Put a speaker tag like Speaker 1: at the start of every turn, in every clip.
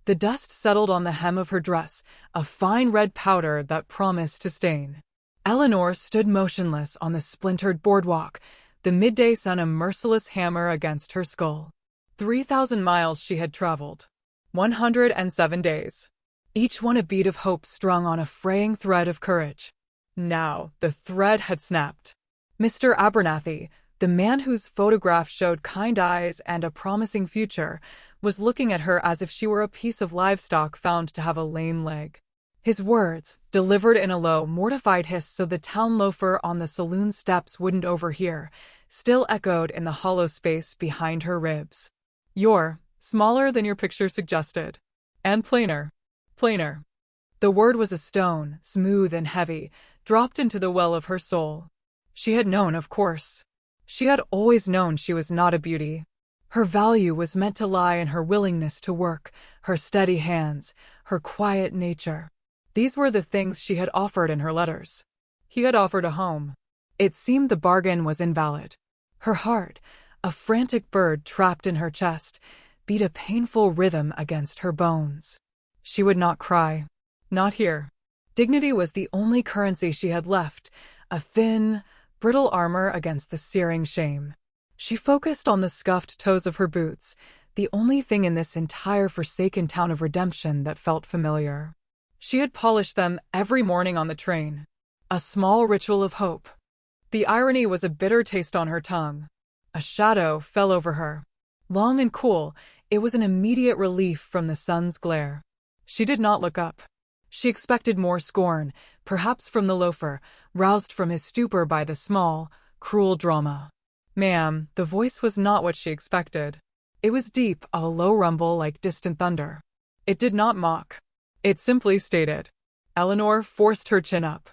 Speaker 1: The dust settled on the hem of her dress, a fine red powder that promised to stain. Eleanor stood motionless on the splintered boardwalk, the midday sun a merciless hammer against her skull. 3,000 miles she had traveled. 107 days. Each one a bead of hope strung on a fraying thread of courage. Now, the thread had snapped. Mr. Abernathy, the man whose photograph showed kind eyes and a promising future, was looking at her as if she were a piece of livestock found to have a lame leg. His words, delivered in a low, mortified hiss so the town loafer on the saloon steps wouldn't overhear, still echoed in the hollow space behind her ribs. "You're smaller than your picture suggested. And plainer. Plainer." The word was a stone, smooth and heavy, dropped into the well of her soul. She had known, of course. She had always known she was not a beauty. Her value was meant to lie in her willingness to work, her steady hands, her quiet nature. These were the things she had offered in her letters. He had offered a home. It seemed the bargain was invalid. Her heart, a frantic bird trapped in her chest, beat a painful rhythm against her bones. She would not cry. Not here. Dignity was the only currency she had left, a thin, brittle armor against the searing shame. She focused on the scuffed toes of her boots, the only thing in this entire forsaken town of redemption that felt familiar. She had polished them every morning on the train. A small ritual of hope. The irony was a bitter taste on her tongue. A shadow fell over her. Long and cool, it was an immediate relief from the sun's glare. She did not look up. She expected more scorn, perhaps from the loafer, roused from his stupor by the small, cruel drama. "Ma'am," the voice was not what she expected. It was deep, a low rumble like distant thunder. It did not mock. It simply stated. Eleanor forced her chin up.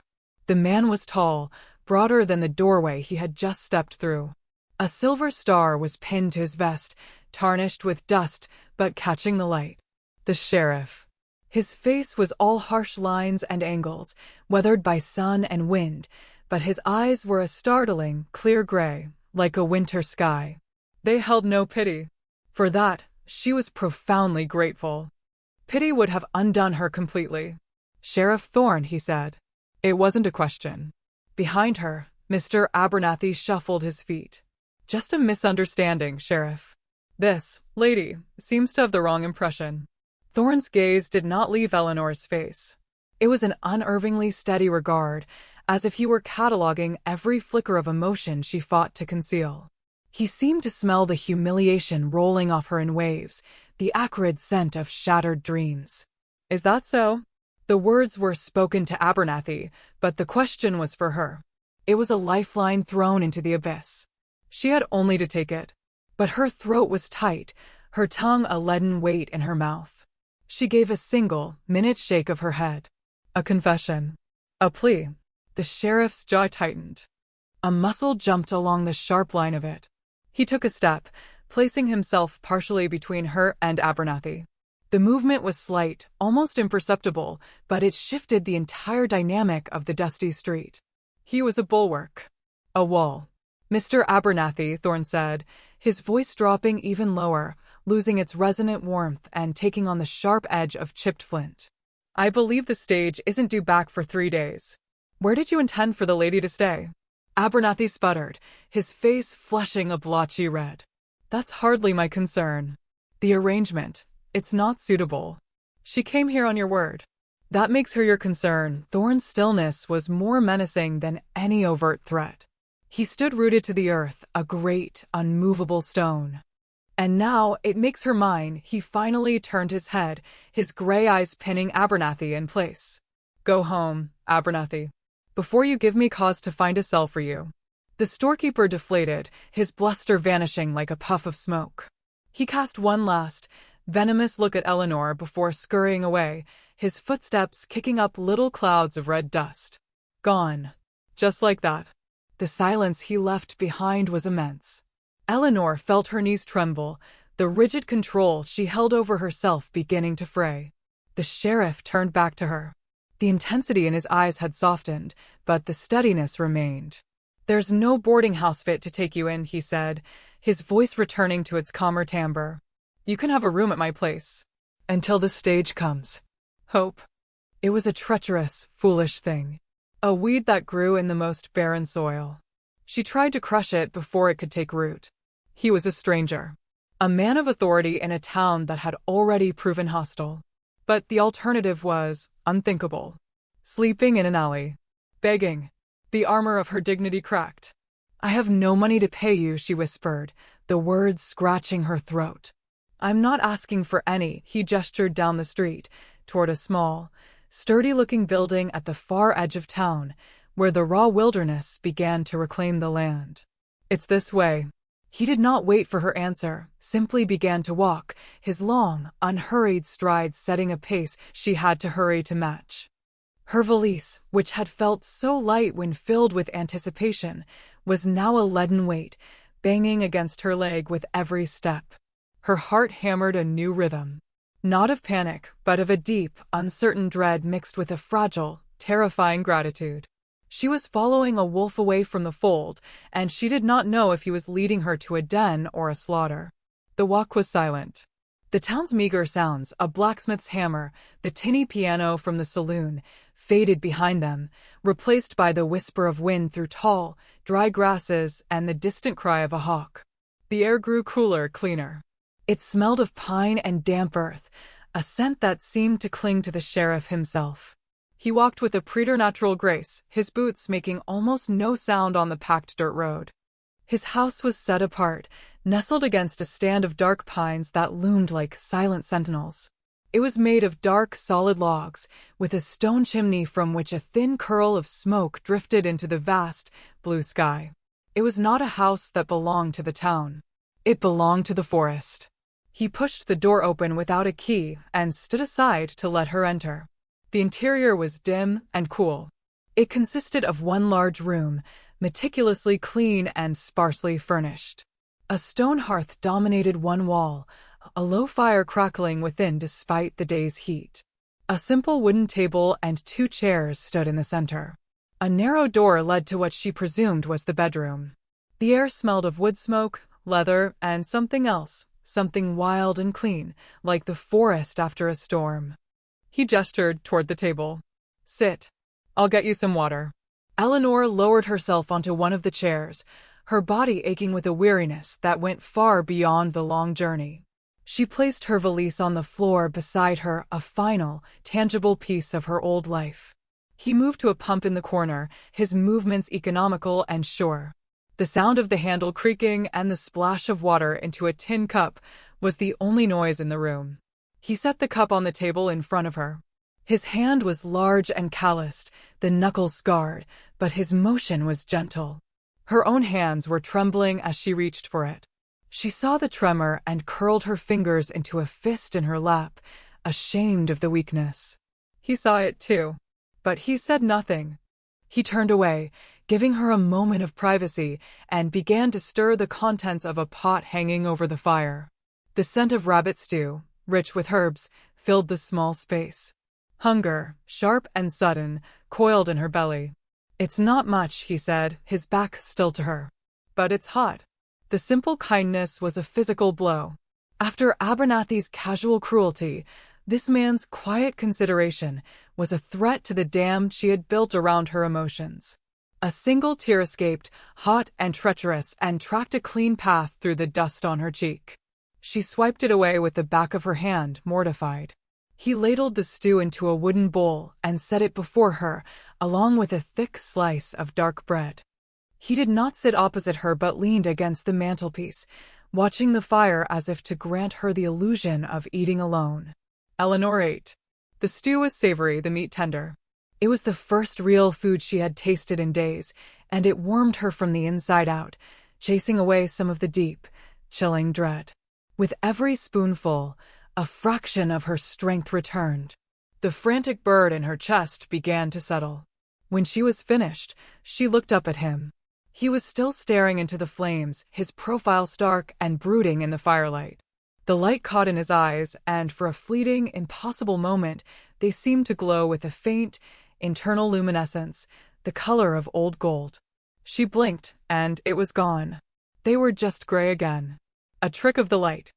Speaker 1: The man was tall, broader than the doorway he had just stepped through. A silver star was pinned to his vest, tarnished with dust, but catching the light. The sheriff. His face was all harsh lines and angles, weathered by sun and wind, but his eyes were a startling, clear gray, like a winter sky. They held no pity. For that, she was profoundly grateful. Pity would have undone her completely. "Sheriff Thorne," he said. It wasn't a question. Behind her, Mr. Abernathy shuffled his feet. "Just a misunderstanding, Sheriff. This lady seems to have the wrong impression." Thorne's gaze did not leave Eleanor's face. It was an unervingly steady regard, as if he were cataloging every flicker of emotion she fought to conceal. He seemed to smell the humiliation rolling off her in waves, the acrid scent of shattered dreams. "Is that so?" The words were spoken to Abernathy, but the question was for her. It was a lifeline thrown into the abyss. She had only to take it. But her throat was tight, her tongue a leaden weight in her mouth. She gave a single-minute shake of her head. A confession. A plea. The sheriff's jaw tightened. A muscle jumped along the sharp line of it. He took a step, placing himself partially between her and Abernathy. The movement was slight, almost imperceptible, but it shifted the entire dynamic of the dusty street. He was a bulwark. A wall. "Mr. Abernathy," Thorne said, his voice dropping even lower, losing its resonant warmth and taking on the sharp edge of chipped flint. "I believe the stage isn't due back for 3 days. Where did you intend for the lady to stay?" Abernathy sputtered, his face flushing a blotchy red. "That's hardly my concern. The arrangement, it's not suitable. She came here on your word. That makes her your concern." Thorne's stillness was more menacing than any overt threat. He stood rooted to the earth, a great, unmovable stone. "And now it makes her mine." He finally turned his head, his gray eyes pinning Abernathy in place. "Go home, Abernathy, before you give me cause to find a cell for you." The storekeeper deflated, his bluster vanishing like a puff of smoke. He cast one last, venomous look at Eleanor before scurrying away, his footsteps kicking up little clouds of red dust. Gone. Just like that. The silence he left behind was immense. Eleanor felt her knees tremble, the rigid control she held over herself beginning to fray. The sheriff turned back to her. The intensity in his eyes had softened, but the steadiness remained. "There's no boarding house fit to take you in," he said, his voice returning to its calmer timbre. "You can have a room at my place." Until the stage comes. Hope. It was a treacherous, foolish thing. A weed that grew in the most barren soil. She tried to crush it before it could take root. He was a stranger. A man of authority in a town that had already proven hostile. But the alternative was unthinkable. Sleeping in an alley. Begging. The armor of her dignity cracked. "I have no money to pay you," she whispered, the words scratching her throat. "I'm not asking for any." He gestured down the street, toward a small, sturdy-looking building at the far edge of town, where the raw wilderness began to reclaim the land. "It's this way." He did not wait for her answer, simply began to walk, his long, unhurried strides setting a pace she had to hurry to match. Her valise, which had felt so light when filled with anticipation, was now a leaden weight, banging against her leg with every step. Her heart hammered a new rhythm. Not of panic, but of a deep, uncertain dread mixed with a fragile, terrifying gratitude. She was following a wolf away from the fold, and she did not know if he was leading her to a den or a slaughter. The walk was silent. The town's meager sounds, a blacksmith's hammer, the tinny piano from the saloon, faded behind them, replaced by the whisper of wind through tall, dry grasses and the distant cry of a hawk. The air grew cooler, cleaner. It smelled of pine and damp earth, a scent that seemed to cling to the sheriff himself. He walked with a preternatural grace, his boots making almost no sound on the packed dirt road. His house was set apart, nestled against a stand of dark pines that loomed like silent sentinels. It was made of dark, solid logs, with a stone chimney from which a thin curl of smoke drifted into the vast, blue sky. It was not a house that belonged to the town. It belonged to the forest. He pushed the door open without a key and stood aside to let her enter. The interior was dim and cool. It consisted of one large room, meticulously clean and sparsely furnished. A stone hearth dominated one wall, a low fire crackling within despite the day's heat. A simple wooden table and 2 chairs stood in the center. A narrow door led to what she presumed was the bedroom. The air smelled of wood smoke, leather, and something else, something wild and clean, like the forest after a storm. He gestured toward the table. "Sit. I'll get you some water." Eleanor lowered herself onto one of the chairs, her body aching with a weariness that went far beyond the long journey. She placed her valise on the floor beside her, a final, tangible piece of her old life. He moved to a pump in the corner, his movements economical and sure. The sound of the handle creaking and the splash of water into a tin cup was the only noise in the room. He set the cup on the table in front of her. His hand was large and calloused, the knuckles scarred, but his motion was gentle. Her own hands were trembling as she reached for it. She saw the tremor and curled her fingers into a fist in her lap, ashamed of the weakness. He saw it too, but he said nothing. He turned away, giving her a moment of privacy, and began to stir the contents of a pot hanging over the fire. The scent of rabbit stew, rich with herbs, filled the small space. Hunger, sharp and sudden, coiled in her belly. "It's not much," he said, his back still to her. "But it's hot." The simple kindness was a physical blow. After Abernathy's casual cruelty, this man's quiet consideration was a threat to the dam she had built around her emotions. A single tear escaped, hot and treacherous, and tracked a clean path through the dust on her cheek. She swiped it away with the back of her hand, mortified. He ladled the stew into a wooden bowl and set it before her, along with a thick slice of dark bread. He did not sit opposite her but leaned against the mantelpiece, watching the fire as if to grant her the illusion of eating alone. Eleanor ate. The stew was savory, the meat tender. It was the first real food she had tasted in days, and it warmed her from the inside out, chasing away some of the deep, chilling dread. With every spoonful, a fraction of her strength returned. The frantic bird in her chest began to settle. When she was finished, she looked up at him. He was still staring into the flames, his profile stark and brooding in the firelight. The light caught in his eyes, and for a fleeting, impossible moment, they seemed to glow with a faint, internal luminescence, the color of old gold. She blinked, and it was gone. They were just gray again. A trick of the light.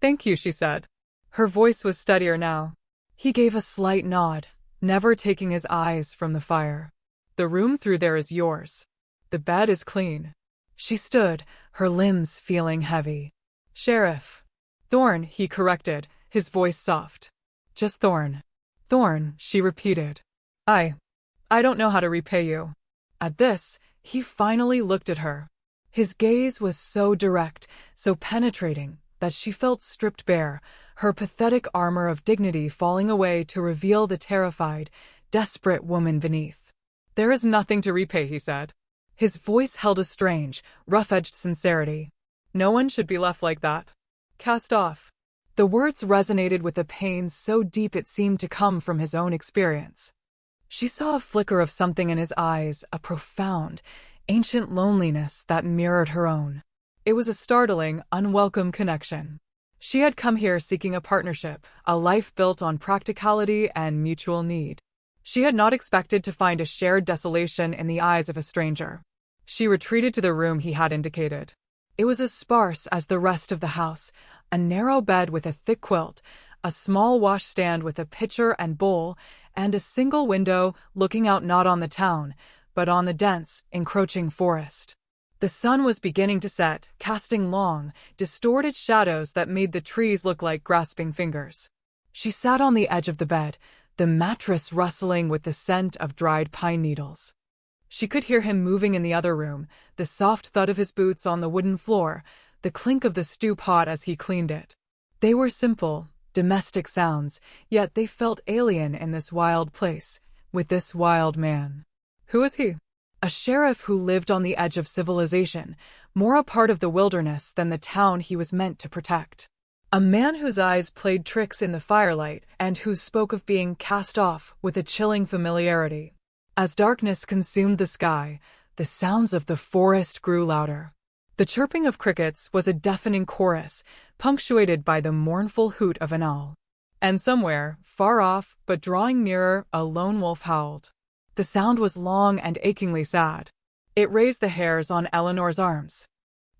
Speaker 1: "Thank you," she said. Her voice was steadier now. He gave a slight nod, never taking his eyes from the fire. The room through there is yours. The bed is clean. She stood, her limbs feeling heavy. Sheriff. Thorn, he corrected, his voice soft. Just Thorn. Thorn, she repeated. I don't know how to repay you. At this, he finally looked at her. His gaze was so direct, so penetrating, that she felt stripped bare, her pathetic armor of dignity falling away to reveal the terrified, desperate woman beneath. There is nothing to repay, he said. His voice held a strange, rough-edged sincerity. No one should be left like that. Cast off. The words resonated with a pain so deep it seemed to come from his own experience. She saw a flicker of something in his eyes, a profound, ancient loneliness that mirrored her own. It was a startling, unwelcome connection. She had come here seeking a partnership, a life built on practicality and mutual need. She had not expected to find a shared desolation in the eyes of a stranger. She retreated to the room he had indicated. It was as sparse as the rest of the house, a narrow bed with a thick quilt, a small washstand with a pitcher and bowl, and a single window looking out not on the town, but on the dense, encroaching forest. The sun was beginning to set, casting long, distorted shadows that made the trees look like grasping fingers. She sat on the edge of the bed, the mattress rustling with the scent of dried pine needles. She could hear him moving in the other room, the soft thud of his boots on the wooden floor, the clink of the stew pot as he cleaned it. They were simple, domestic sounds, yet they felt alien in this wild place, with this wild man. Who was he? A sheriff who lived on the edge of civilization, more a part of the wilderness than the town he was meant to protect. A man whose eyes played tricks in the firelight and who spoke of being cast off with a chilling familiarity. As darkness consumed the sky, the sounds of the forest grew louder. The chirping of crickets was a deafening chorus, punctuated by the mournful hoot of an owl. And somewhere, far off but drawing nearer, a lone wolf howled. The sound was long and achingly sad. It raised the hairs on Eleanor's arms.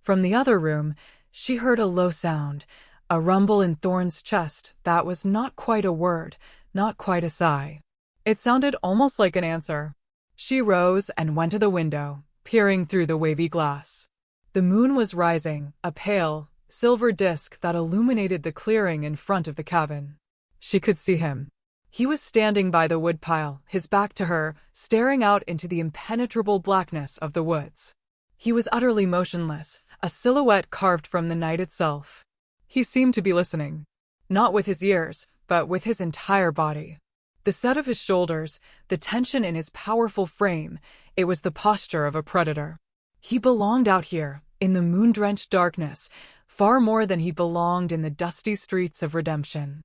Speaker 1: From the other room, she heard a low sound, a rumble in Thorn's chest that was not quite a word, not quite a sigh. It sounded almost like an answer. She rose and went to the window, peering through the wavy glass. The moon was rising, a pale, silver disk that illuminated the clearing in front of the cabin. She could see him. He was standing by the woodpile, his back to her, staring out into the impenetrable blackness of the woods. He was utterly motionless, a silhouette carved from the night itself. He seemed to be listening, not with his ears, but with his entire body. The set of his shoulders, the tension in his powerful frame, it was the posture of a predator. He belonged out here, in the moon-drenched darkness, far more than he belonged in the dusty streets of Redemption.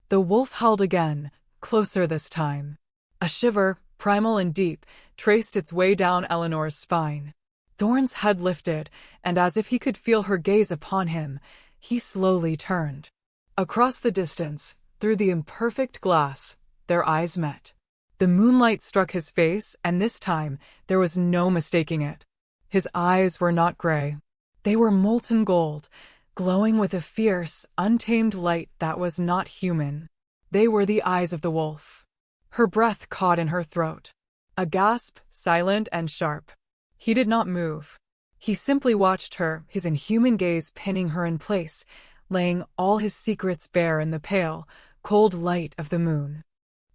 Speaker 1: The wolf howled again, closer this time. A shiver, primal and deep, traced its way down Eleanor's spine. Thorn's head lifted, and as if he could feel her gaze upon him, he slowly turned. Across the distance, through the imperfect glass, their eyes met. The moonlight struck his face, and this time there was no mistaking it. His eyes were not gray. They were molten gold, glowing with a fierce, untamed light that was not human. They were the eyes of the wolf. Her breath caught in her throat. A gasp, silent and sharp. He did not move. He simply watched her, his inhuman gaze pinning her in place, laying all his secrets bare in the pale, cold light of the moon.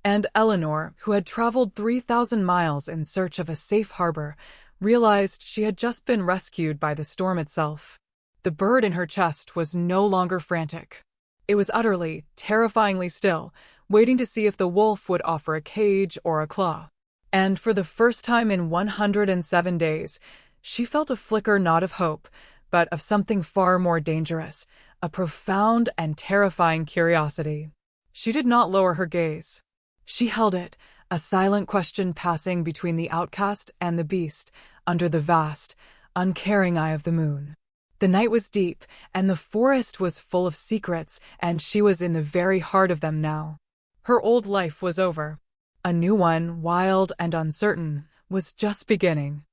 Speaker 1: And Eleanor, who had traveled 3,000 miles in search of a safe harbor, realized she had just been rescued by the storm itself. The bird in her chest was no longer frantic. It was utterly, terrifyingly still, waiting to see if the wolf would offer a cage or a claw. And for the first time in 107 days, she felt a flicker not of hope, but of something far more dangerous, a profound and terrifying curiosity. She did not lower her gaze. She held it, a silent question passing between the outcast and the beast, under the vast, uncaring eye of the moon. The night was deep, and the forest was full of secrets, and she was in the very heart of them now. Her old life was over. A new one, wild and uncertain, was just beginning.